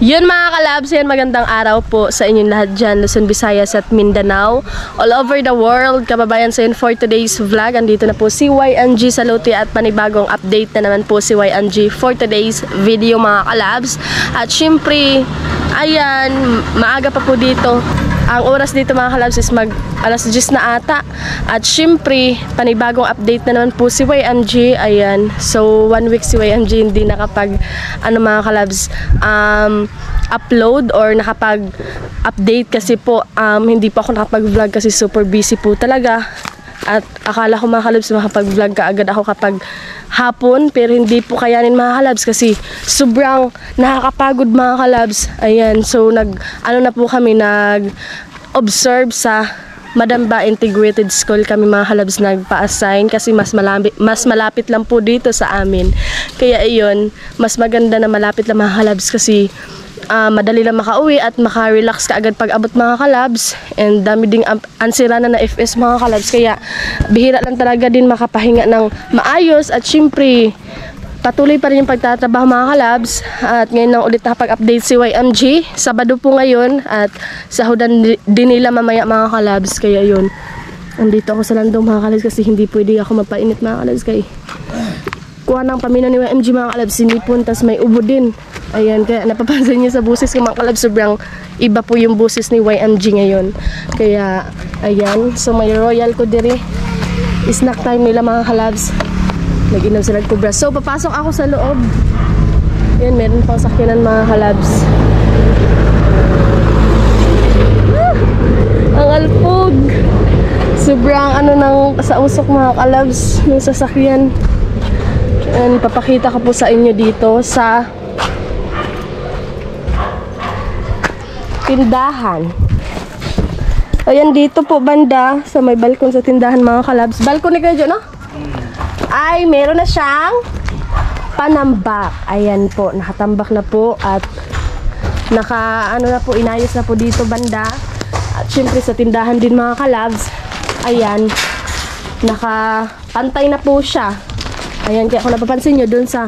Yun mga kalabs, yan magandang araw po sa inyong lahat dyan, Luzon, Visayas at Mindanao. All over the world, kababayan sa yun for today's vlog. Andito na po si YNG Salute at panibagong update na naman po si YNG for today's video mga kalabs. At syempre, ayan, maaga pa po dito. Ang oras dito mga kalabs is mag alas 10 na ata. At syempre, panibagong update na naman po si YNG. Ayan, so 1 week si YNG hindi nakapag mga kalabs upload or nakapag-update kasi po hindi po ako nakapag-vlog kasi super busy po talaga. At akala ko mga kalabs makapag-vlog ka agad ako kapag hapon, pero hindi po kayanin mga kalabs kasi sobrang nakakapagod mga kalabs. Ayan, so na po kami nag-observe sa Madamba Integrated School kami mga kalabs nagpa-assign kasi mas malapit lang po dito sa amin. Kaya iyon, mas maganda na malapit lang mga kalabs kasi madali lang makauwi at maka-relax ka agad pag abot mga kalabs. And dami ding ansira na FS mga kalabs, kaya bihira lang talaga din makapahinga ng maayos. At syempre patuloy pa rin yung pagtatrabaho mga kalabs. At ngayon lang ulit nakapag-update si YMG. Sabado po ngayon at sahudan din nila mamaya mga kalabs. Kaya yun, andito ako sa landong mga kalabs kasi hindi pwede ako mapainit mga kalabs kay kuha ng pamina ni YMG mga kalabs, sinipon tas may ubo din. Ayan, kaya napapansin niyo sa busis ng mga kalabs, sobrang iba po yung busis ni YMG ngayon. Kaya ayan, so may royal ko diri. Snack time nila mga kalabs. Nag-inom sila ng kubra. So papasok ako sa loob. Ayan, meron pang sakyanan mga kalabs. Ang alpog. Sobrang nang sa usok mga kalabs ng sasakyan. And papakita ko po sa inyo dito sa tindahan. Ayan, dito po banda sa may balkon sa tindahan mga kalabs. Balkon ni kayo, no? Ay, meron na siyang panambak. Ayan po, nakatambak na po at na po, inayos na po dito banda. At syempre sa tindahan din mga kalabs, ayan, nakapantay na po siya. Ayan, kaya kung napapansin nyo dun sa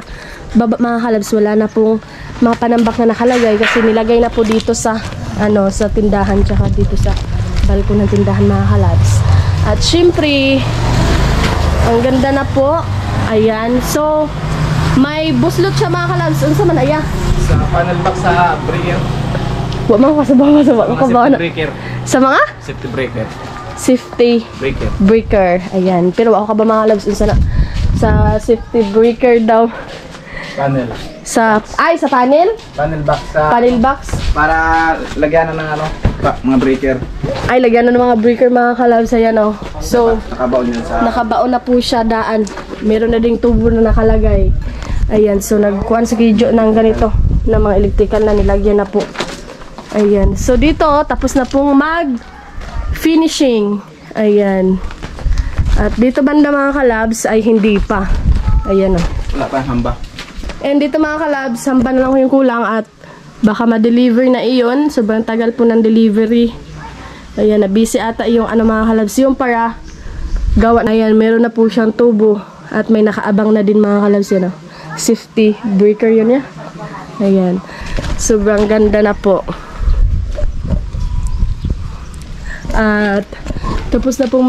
baba mga kalabs, wala na pong mga panambak na nakalagay kasi nilagay na po dito sa sa tindahan tsaka dito sa balkon ng tindahan mga kalabs. At syempre ang ganda na po. Ayan, so may buslot siya mga kalabs. Ano sa manaya? Sa panel box sa breaker. Wa man kasabaw na. Sa mga? Safety breaker. Safety breaker. Breaker. Ayan, pero ako ka ba mga kalabs sa safety breaker daw? Panel. Sa panel? Panel box. Panel box? Para lagyan na ng mga breaker. Ay, lagyan na ng mga breaker mga kalabs. Ayan o. So, nakabaon yun sa... nakabaon na po siya daan. Meron na ding tubo na nakalagay. Ayan, so nagkuhan sa kidyo ng ganito, ng mga electrical na nilagyan na po. Ayan, so dito, tapos na pong mag-finishing. Ayan. At dito banda mga kalabs ay hindi pa. Ayan o. Wala pa, hamba. And dito mga kalabs, hamba na lang yung kulang at baka ma-deliver na iyon. Sobrang tagal po ng delivery. Ayan, na busy ata yung mga kalabs. Yung para gawa na yan, meron na po siyang tubo. At may nakaabang na din mga kalabs yun. Safety breaker yun ya. Ayan. Sobrang ganda na po. At tapos na pong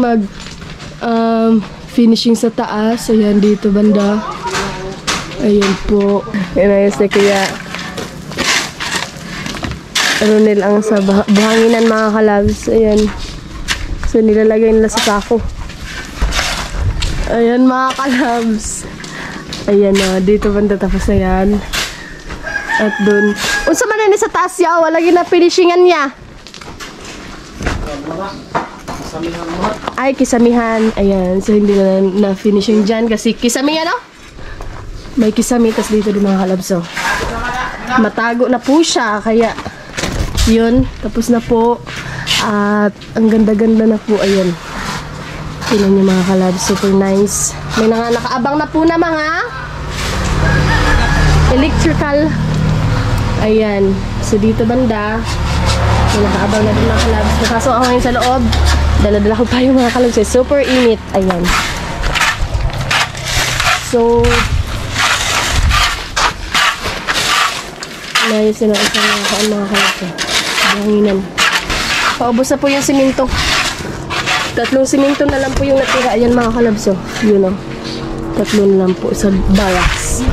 finishing sa taas. Ayan, dito banda. Ayan po. Inayos na kaya nilang sa buhanginan mga kalabs. Ayan. So nilalagay nila sa sako. Ayan mga kalabs. Ayan na. Dito banda tapos na yan. At dun. Unsa man na sa taas ya. Wala na finishingan niya. Ay, kisamihan. Ayan. So hindi na finishing dyan kasi kisamihan no? May kisamitas dito din mga kalabs. So, matago na po siya. Kaya yun, tapos na po. At ang ganda-ganda na po. Ayan. Tingnan niyo mga kalabs, super nice. May nakaabang na po na mga electrical. Ayan. So dito banda, may nakaabang na din mga kalabs. Napasok ako ngayon sa loob. Dala-dala ko pa yung mga kalabs. Super init. Ayan. So Inayos na isang mga kalabs. Hanginan. Paubos na po yung siminto. 3 siminto na lang po yung natira. Ayan mga kalabs. Yun o. 3 na lang po sa barracks.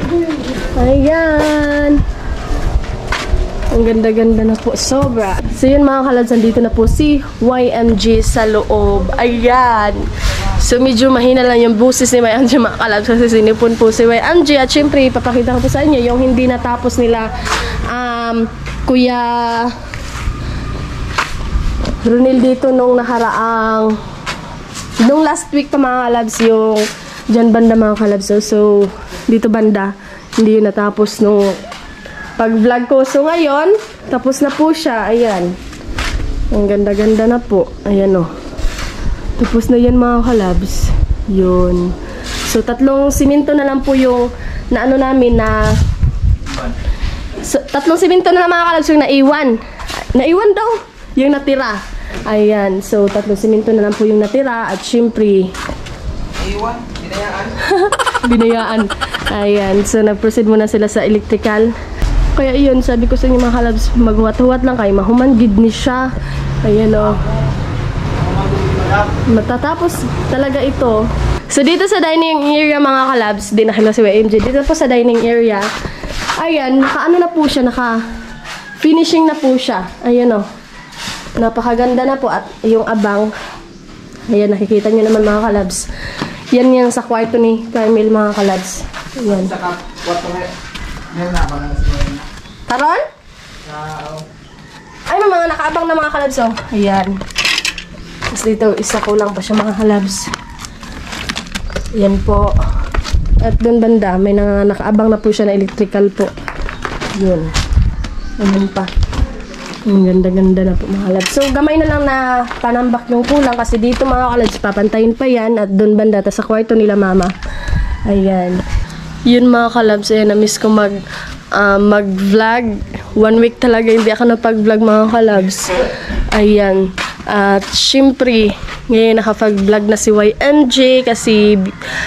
Ayan. Ang ganda-ganda na po. Sobra. So yun mga kalabs, dito na po si YMG sa loob. Ayan. So medyo mahina lang yung busis ni YMG mga kalabs kasi sinipon po si YMG. At syempre, papakita ko po sa inyo yung hindi natapos nila Kuya Ronel dito nung nakaraang nung last week pa mga kalabs yung dyan banda mga kalabs. So dito banda hindi yun natapos nung pag-vlog ko. So ngayon, tapos na po siya. Ayan. Ang ganda-ganda na po. Ayan o. Tapos na yan mga kalabs. Yun. So 3 siminto na lang po yung na ano namin na 3 siminto na lang mga kalabs yung naiwan. Naiwan daw. Yung natira. Ayan. So 3 siminto na lang po yung natira. At syempre Iwan? Binayaan? binayaan. Ayan. So nag-proceed muna sila sa electrical. Kaya yun, sabi ko sa inyo mga kalabs, maghuwat-huwat lang kayo, mahumangid ni siya. Ayan o. Matatapos talaga ito. So dito sa dining area mga kalabs, di nakila si YMG, dito po sa dining area, ayan, naka-ano na po siya, naka-finishing na po siya. Ayan o. Napakaganda na po at yung abang, ayan, nakikita nyo naman mga kalabs. Yan yan sa kwarto ni Carmel mga kalabs. Ayan. Saka, meron na ako na siguro na. Taron? Ay, may mga nakaabang na mga kalabs, oh. Ayan. Tapos dito, isa ko lang pa siya mga kalabs. Ayan po. At doon banda, may nakaabang na po siya na electrical po. Yun. Ayan pa. Ang ganda-ganda na po mga kalabs. So, gamay na lang na panambak yung kulang kasi dito mga kalabs, papantayin pa yan. At doon banda, tas sa kwarto nila mama. Ayan. Yun mga kalabs, ayan, na-miss ko mag-vlog. 1 week talaga hindi ako napag-vlog mga kalabs. Ayan. At syempre, ngayon nakapag-vlog na si YMG kasi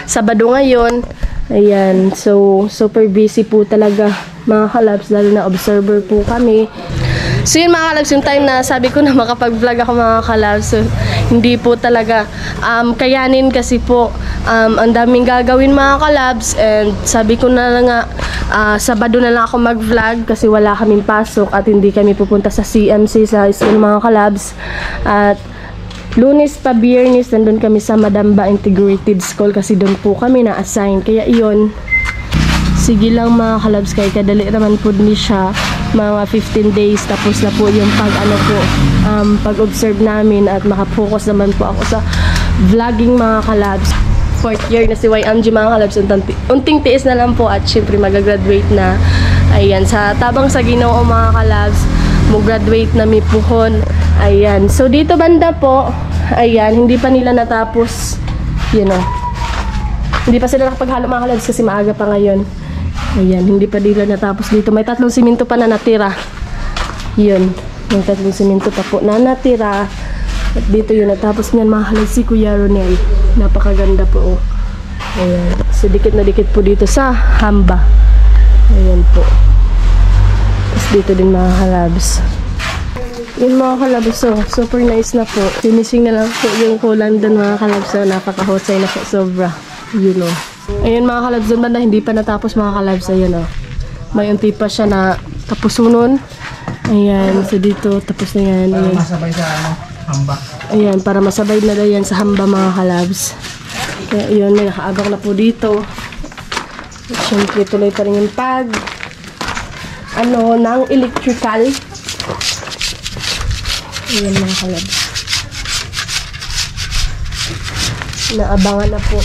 Sabado ngayon. Ayan. So, super busy po talaga mga kalabs, lalo na observer po kami. So yun mga kalabs, yung time na sabi ko na makapag-vlog ako mga kalabs, so, hindi po talaga kayanin kasi po ang daming gagawin mga kalabs, and sabi ko na nga Sabado na lang ako mag-vlog kasi wala kaming pasok at hindi kami pupunta sa CMC sa school mga kalabs. At Lunes pa Biyernes nandun kami sa Madamba Integrated School kasi doon po kami na-assign. Kaya iyon, sige lang mga kalabs, kaya kadali naman po ni siya, mga 15 days tapos na po yung pag-observe namin at makapokus naman po ako sa vlogging mga kalabs. 4th year na si YMG mga kalabs, unting tiis na lang po at syempre mag-graduate na. Ayan, sa tabang sa Ginoo mga kalabs, mag-graduate na mi puhon. Ayan, so dito banda po, ayan, hindi pa nila natapos, you know, hindi pa sila nakapaghalo mga kalabs kasi maaga pa ngayon. Ayan, hindi pa nila natapos dito. May 3 siminto pa na natira. Yun, may 3 siminto pa po na natira. At dito yun, natapos niyan mga kalabs si Kuya Ronel. Napakaganda po. Ayan, so dikit na dikit po dito sa hamba. Ayan po. Tapos dito din mga kalabs. Yun mga kalabs, so super nice na po. Finishing na lang po yung kulang doon mga kalabs. So napakahusay na po, sobra. You know. Ayun mga kalabs, doon banda hindi pa natapos mga kalabs. Ayun o. May unti pa siya na tapusunon. Ayan, so dito tapos na yan. Para masabay sa hamba. Ayan, para masabay na daw yan sa hamba mga kalabs. Kaya yun, may nakaabang na po dito. At syempre tuloy pa rin yung ng electrical. Ayan mga kalabs. Naabangan na po.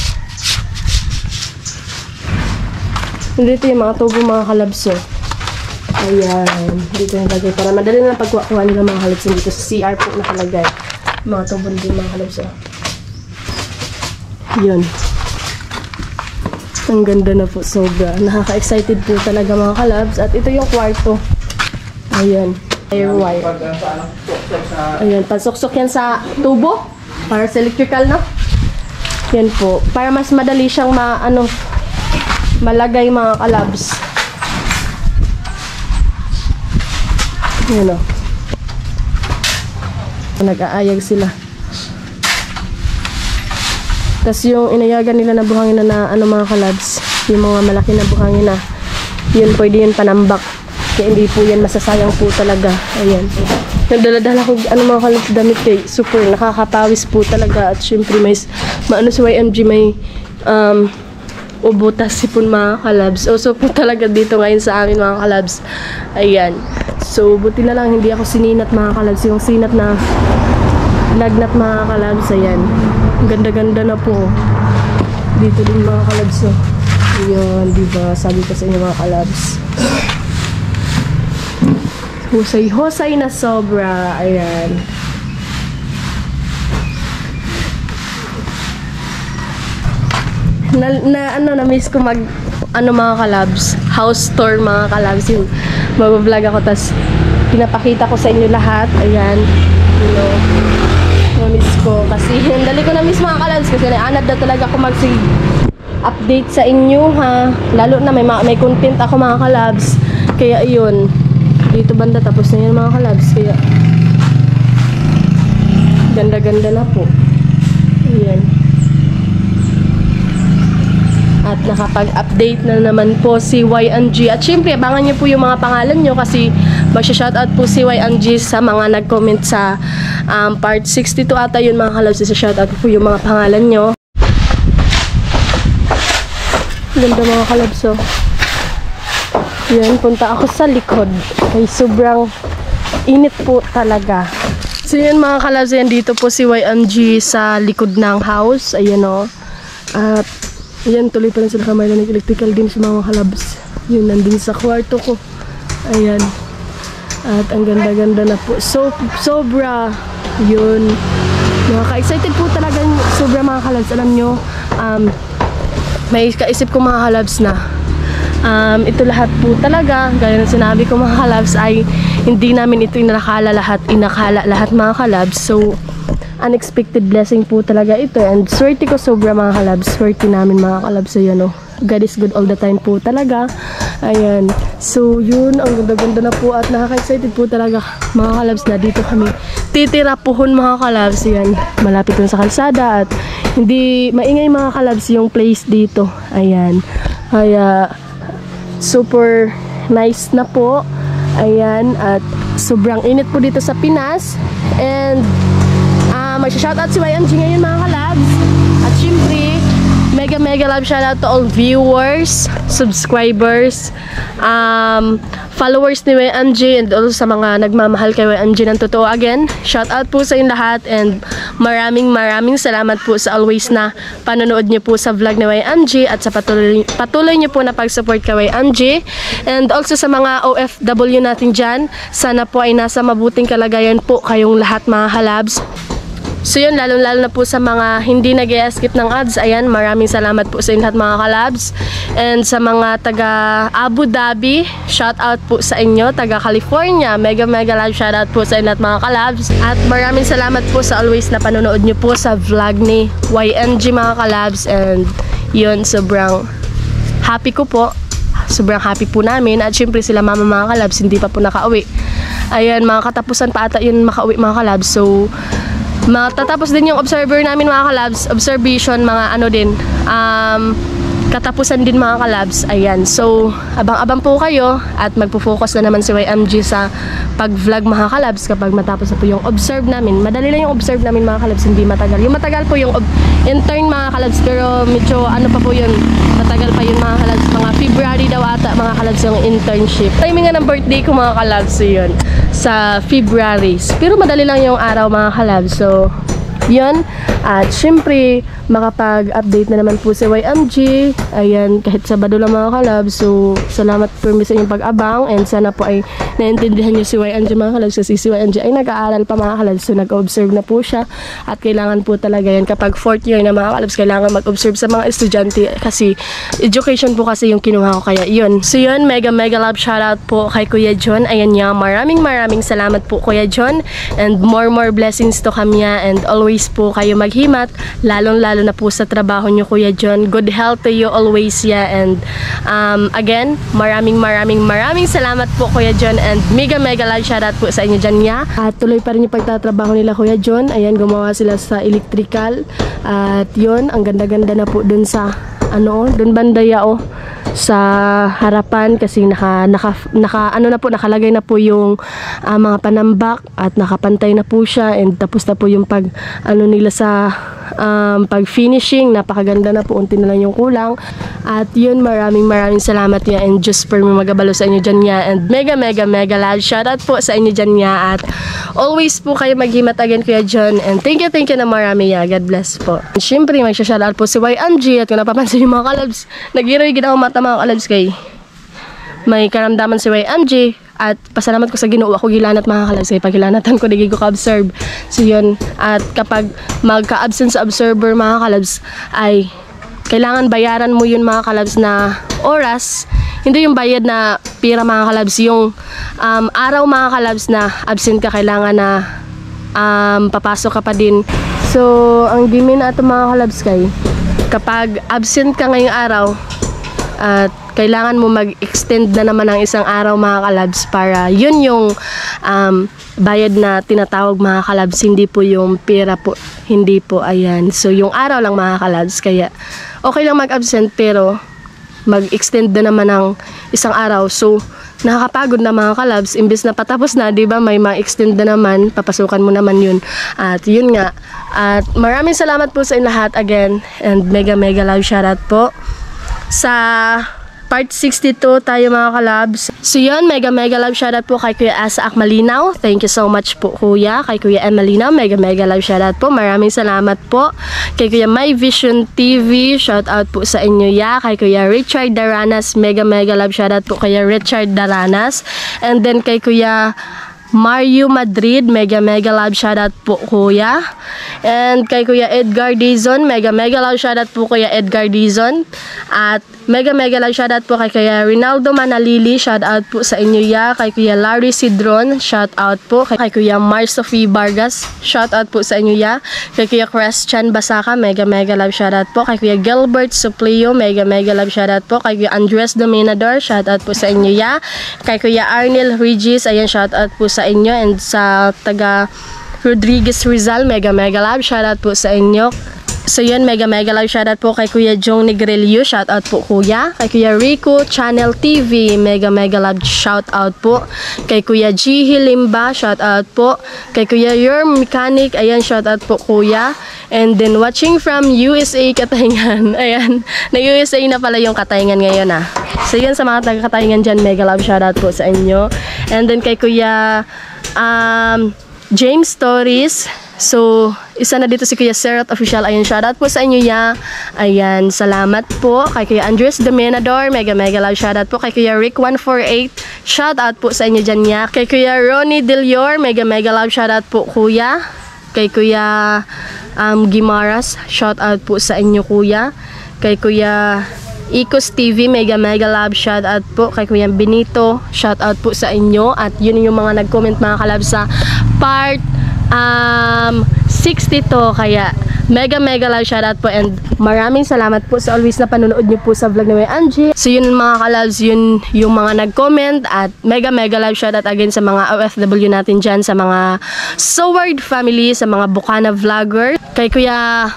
Dito yung mga tubo mga kalabs. Ayan. Dito yung lagay. Para madali na pagkuha nila mga kalabs. Dito sa CR po nakalagay. Mga tubo din mga kalabs. Yun. Ang ganda na po. Sobra. Nakaka-excited po talaga mga kalabs. At ito yung kwarto. Ayan. Air wire. Ayan. Pansuksok yan sa tubo. Para sa electrical na. Yan po. Para mas madali siyang malagay mga kalabs. Yun o. Nag-aayag sila. Tapos yung inayagan nila na buhangin na ano mga kalabs, yung mga malaki na buhangin na, yun pwede yun panambak. Kaya hindi po yan masasayang po talaga. Ayan. Nagdala-dala ko ano mga kalabs damit kay super nakakapawis po talaga. At syempre may maano si YMG may ubutas sipon mga kalabs. So po talaga dito ngayon sa amin mga kalabs. Ayan. So buti na lang hindi ako sininat mga kalabs. Yung sinat na lagnat mga kalabs. Ayan. Ganda-ganda na po. Dito din mga kalabs. So. Ayan. Diba? Sabi ko sa inyo mga kalabs. Husay-husay na sobra. Ayan. Na-miss ko mga kalabs, house tour mga kalabs, yung mag-vlog ako, tas pinapakita ko sa inyo lahat. Ayan, you know, na-miss ko kasi, dali ko na-miss mga kalabs kasi naanad na talaga ako update sa inyo ha, lalo na may content ako mga kalabs, kaya yun, dito banda tapos na yun mga kalabs, kaya ganda-ganda na po. Ayan. At nakapag-update na naman po si YNG. At syempre, abangan nyo po yung mga pangalan nyo kasi magsha-shoutout po si YNG sa mga nag-comment sa part 62 ata yun mga kalabs. Shoutout po yung mga pangalan nyo. Ganda mga kalabs oh. Yan, punta ako sa likod. Ay, sobrang init po talaga. So yun mga kalabs, yan dito po si YNG sa likod ng house. Ayan oh. At ayan, tuloy pa rin sila kamay na electrical din sa mga kalabs. Yun, nandun sa kwarto ko. Ayan. At ang ganda-ganda na po. So, sobra. Yun. Nakaka-excited po talaga. Sobra mga kalabs. Alam nyo, may kaisip ko mga kalabs na ito lahat po talaga, gaya ng sinabi ko mga kalabs, ay hindi namin ito inakala lahat mga kalabs. So, unexpected blessing po talaga ito. And swerte ko sobra mga kalabs. Swerte namin mga kalabs. Ayan o. God is good all the time po talaga. Ayan. So yun. Ang ganda-ganda na po. At nakaka-excited po talaga mga kalabs na dito kami titira pohon mga kalabs. Ayan. Malapit dun sa kalsada. At hindi maingay mga kalabs yung place dito. Ayan. Kaya super nice na po. Ayan. At sobrang init po dito sa Pinas. And mag-shoutout si YMG ngayon mga kalabs. At syempre, mega love shoutout to all viewers, subscribers, followers ni YMG, and also sa mga nagmamahal kay YMG ng totoo. Again, shoutout po sa inyo lahat, and maraming salamat po sa always na panonood nyo po sa vlog ni YMG at sa patuloy nyo po na pag-support kay YMG. And also sa mga OFW natin dyan, sana po ay nasa mabuting kalagayan po kayong lahat mga kalabs. So yun, lalo na po sa mga hindi nag-skip ng ads. Ayan, maraming salamat po sa inyo lahat mga kalabs. And sa mga taga Abu Dhabi, shout out po sa inyo. Taga California, mega love shout out po sa inyo lahat mga kalabs. At maraming salamat po sa always na panonood nyo po sa vlog ni YNG mga kalabs. And yun, sobrang happy ko po. Sobrang happy po namin. At syempre sila mama mga kalabs, hindi pa po nakauwi. Ayan, mga katapusan pa ata yun makauwi mga kalabs. So matatapos din yung observer namin mga kalabs, observation, mga ano din, katapusan din mga kalabs. Ayan, so abang-abang po kayo at magpo-focus na naman si YMG sa pag-vlog mga kalabs kapag matapos na po yung observe namin. Madali lang yung observe namin mga kalabs, hindi matagal. Yung matagal po yung intern mga kalabs, pero medyo ano pa po yun, matagal pa yun mga kalabs. Mga February daw ata mga kalabs yung internship. Timing nga ng birthday ko mga kalabs, so yun, sa February. Pero madali lang yung araw mga kalabs, so yun. At syempre makapag-update na naman po si YMG. Ayan, kahit Sabado lang mga kalabs. So salamat po sa inyong pag-abang, and sana po ay naintindihan nyo si YMG mga kalabs, kasi si YMG ay nag-aaral pa mga kalabs. So nag-observe na po siya, at kailangan po talaga yan kapag 4th year na mga kalabs, kailangan mag-observe sa mga estudyante kasi education po kasi yung kinuha ko. Kaya yun. So yun, mega love shoutout po kay Kuya John. Ayan niya, maraming salamat po Kuya John, and more blessings to kanya, and always always po kayo maghimat, lalong-lalo na po sa trabaho nyo, Kuya John. Good health to you always, yeah. And again, maraming salamat po, Kuya John, and mega love shoutout po sa inyo dyan, yeah. At tuloy pa rin yung pagtatrabaho nila, Kuya John. Ayan, gumawa sila sa electrical. At yun, ang ganda-ganda na po dun sa dun banda sa harapan, kasi nakalagay na po yung mga panambak at nakapantay na po siya, and tapos na po yung pag nila sa pag finishing. Napakaganda na po, unti na lang yung kulang. At yun, maraming salamat niya, and just for me magabalo sa inyo dyan niya, and mega love shoutout po sa inyo dyan niya. At always po kayo maghimat again, Kuya John, and thank you na marami, ya. God bless po. And syempre magsha-shoutout po si YMG, at kung napapansin yung mga kalabs, nag-iroy ginawa mata mga kalabs, kay may karamdaman si YMG. At pasalamat ko sa Ginoo, ako gilanat mga kalabs, kay paghilanatan ko digi ko ka-observe. So yun, at kapag magka-absent sa observer mga kalabs, ay kailangan bayaran mo yun mga kalabs na oras, hindi yung bayad na pira mga kalabs, yung araw mga kalabs na absent ka, kailangan na papasok ka pa din. So ang gimin ato mga kalabs, kay kapag absent ka ngayong araw, at kailangan mo mag-extend na naman ng isang araw mga kalabs, para yun yung bayad na tinatawag mga kalabs, hindi po yung pera po, hindi po, ayan. So yung araw lang mga kalabs, kaya okay lang mag-absent, pero mag-extend na naman ng isang araw. So nakakapagod na mga kalabs, imbes na patapos na, di ba, may ma-extend na naman, papasukan mo naman yun. At yun nga, at maraming salamat po sa inyo lahat again, and mega love shoutout po sa part 62 tayo mga kalabs. So yun, mega love shoutout po kay Kuya Asa Akmalinaw. Thank you so much po, Kuya. Kay Kuya Emalinaw, mega love shoutout po. Maraming salamat po. Kay Kuya My Vision TV, shoutout po sa inyo, ya. Kay Kuya Richard Daranas, mega love shoutout po Kuya Richard Daranas. And then kay Kuya Mario Madrid, mega love shoutout po, Kuya. And kay Kuya Edgar Dizon, mega love shoutout po Kuya Edgar Dizon. At mega love shoutout po kay Kuya Rinaldo Manalili, shoutout po sa inyo, ya. Kay Kuya Larry Sidron, shoutout po. Kay Kuya Mar Sophie Vargas, shoutout po sa inyo, ya. Kay Kuya Christian Basaka, mega love shoutout po. Kay Kuya Gilbert Suplio, mega love shoutout po. Kay Kuya Andres Dominador, shoutout po sa inyo, ya. Kay Kuya Arnel Regis, ayan, shoutout po sa inyo. And sa taga Rodriguez Rizal, mega love shoutout po sa inyo. So yun, mega love shoutout po kay Kuya Jong Negrelio, shoutout po, Kuya. Kay Kuya Rico Channel TV, mega love shoutout po. Kay Kuya G Hilimba, shoutout po. Kay Kuya Yorm Mechanic, ayan, shoutout po, Kuya. And then watching from USA Katayngan, ayan, na-USA na pala yung Katayngan ngayon, ah. So yun, sa mga taga-Katayngan dyan, mega love shoutout po sa inyo. And then kay Kuya James Torres, so isa na dito si Kuya Serot Official, ayan, shoutout po sa inyo, ya. Ayan, salamat po. Kay Kuya Andres Dominador, mega love shoutout po. Kay Kuya Rick 148, shoutout po sa inyo dyan, ya. Kay Kuya Ronnie Delior, mega love shoutout po, Kuya. Kay Kuya Gimaras, shoutout po sa inyo, Kuya. Kay Kuya Ecos TV, mega love shoutout po. Kay Kuya Benito, shoutout po sa inyo. At yun yung mga nag-comment mga kalab sa part 62, kaya mega love shoutout po, and maraming salamat po sa always na panonood nyo po sa vlog ni Angie. So yun mga kalabs, yun yung mga nag-comment, at mega love shoutout again sa mga OFW natin dyan, sa mga Soward family, sa mga Bukana vlogger, kay Kuya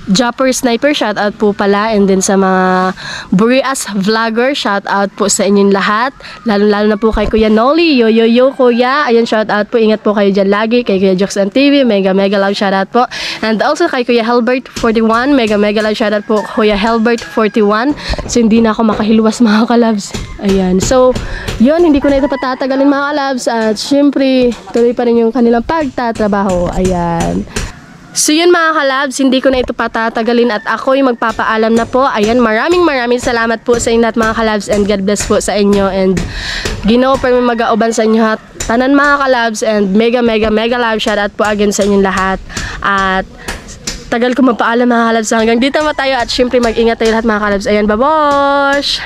Jopper Sniper, shout out po pala, and then sa mga Burias vlogger, shout out po sa inyong lahat, lalo na po kay Kuya Noli, yo Kuya, ayan, shout out po, ingat po kayo dyan lagi. Kay Kuya Joxan TV, mega love shout out po, and also kay Kuya Helbert 41, mega love shout out po Kuya Helbert 41. So hindi na ako makahilwas mga kalabs, ayan, so yun, hindi ko na ito patatagalin mga kalabs, at syempre tuloy pa rin yung kanilang pagtatrabaho, ayan. So yun mga kalabs, hindi ko na ito patatagalin at ako'y magpapaalam na po. Ayan, maraming salamat po sa inyo at mga kalabs, and God bless po sa inyo, and Ginoo pa may mag-auban sa inyo at tanan mga kalabs, and mega love shout out po again sa inyong lahat. At tagal ko magpaalam mga kalabs, hanggang dito tayo, at syempre mag-ingat tayo lahat mga kalabs. Ayan, babosh!